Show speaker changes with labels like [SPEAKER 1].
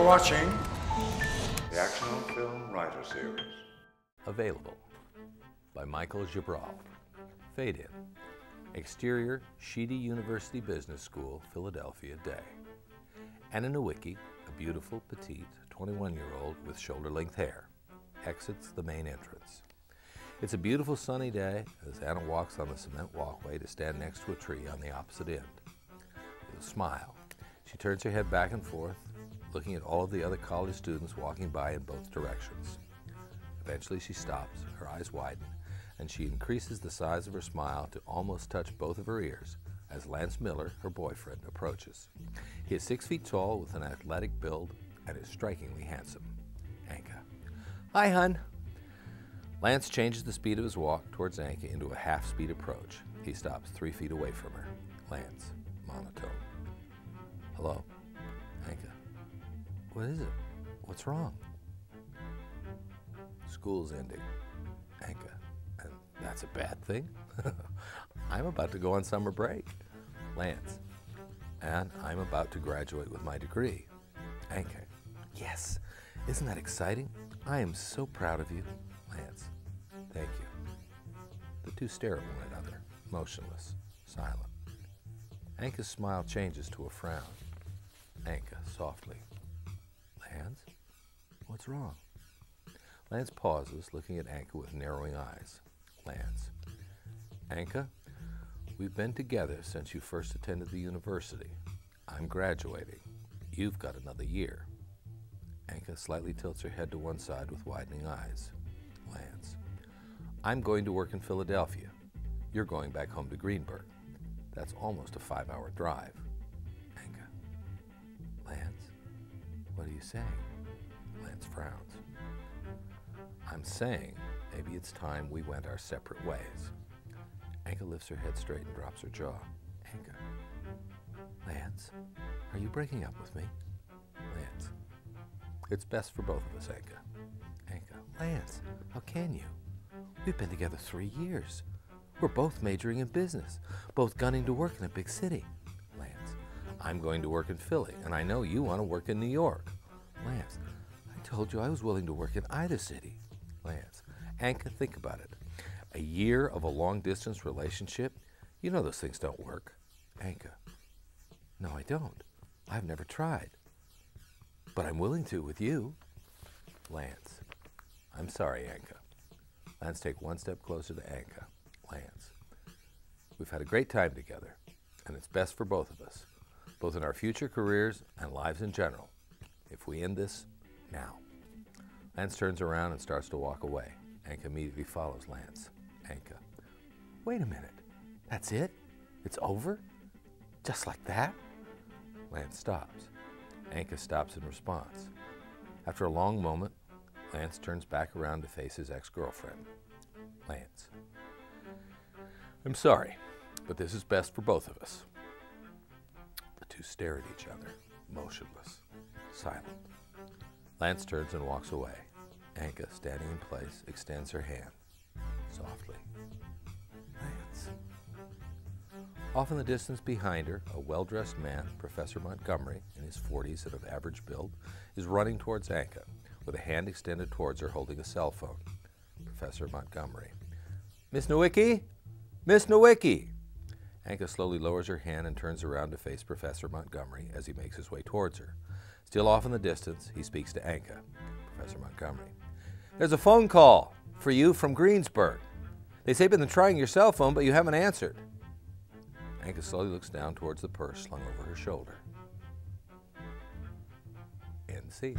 [SPEAKER 1] watching
[SPEAKER 2] the Action Film Writer Series.
[SPEAKER 3] Available by Michael Gibrall. Fade in. Exterior, Sheedy University Business School, Philadelphia day. Anna Nowicki, a beautiful, petite, 21-year-old with shoulder-length hair, exits the main entrance. It's a beautiful sunny day as Anna walks on the cement walkway to stand next to a tree on the opposite end. With a smile, she turns her head back and forth, looking at all of the other college students walking by in both directions. Eventually she stops, her eyes widen, and she increases the size of her smile to almost touch both of her ears as Lance Miller, her boyfriend, approaches. He is 6 feet tall with an athletic build and is strikingly handsome. Anka. Hi, hun. Lance changes the speed of his walk towards Anka into a half-speed approach. He stops 3 feet away from her. Lance, monotone. Hello, Anka. What is it? What's wrong? School's ending, Anka. And that's a bad thing? I'm about to go on summer break. Lance. And I'm about to graduate with my degree. Anka. Yes. Isn't that exciting? I am so proud of you. Lance. Thank you. The two stare at one another, motionless, silent. Anka's smile changes to a frown. Anka, softly. Lance? What's wrong? Lance pauses, looking at Anka with narrowing eyes. Lance. Anka, we've been together since you first attended the university. I'm graduating. You've got another year. Anka slightly tilts her head to one side with widening eyes. Lance. I'm going to work in Philadelphia. You're going back home to Greenburg. That's almost a 5-hour drive. Anka. Lance, what are you saying? Lance frowns. I'm saying maybe it's time we went our separate ways. Anka lifts her head straight and drops her jaw. Anka. Lance, are you breaking up with me? Lance. It's best for both of us, Anka. Anka. Lance, how can you? We've been together 3 years. We're both majoring in business, both gunning to work in a big city. Lance. I'm going to work in Philly, and I know you want to work in New York. Lance. I told you I was willing to work in either city. Lance. Anka, think about it. A year of a long-distance relationship? You know those things don't work. Anka. No, I don't. I've never tried. But I'm willing to with you. Lance. I'm sorry, Anka. Lance, take one step closer to Anka. Lance. We've had a great time together, and it's best for both of us, both in our future careers and lives in general, if we end this now. Lance turns around and starts to walk away. Anka immediately follows Lance. Anka. Wait a minute. That's it? It's over? Just like that? Lance stops. Anka stops in response. After a long moment, Lance turns back around to face his ex-girlfriend. Lance. I'm sorry, but this is best for both of us. The two stare at each other, motionless, silent. Lance turns and walks away. Anka, standing in place, extends her hand, softly. Lance. Off in the distance behind her, a well-dressed man, Professor Montgomery, in his 40s and of average build, is running towards Anka, with a hand extended towards her holding a cell phone. Professor Montgomery. Miss Nowicki? Miss Nowicki! Anka slowly lowers her hand and turns around to face Professor Montgomery as he makes his way towards her. Still off in the distance, he speaks to Anka. Professor Montgomery. There's a phone call for you from Greensburg. They say you've been trying your cell phone, but you haven't answered. Anka slowly looks down towards the purse slung over her shoulder. End scene.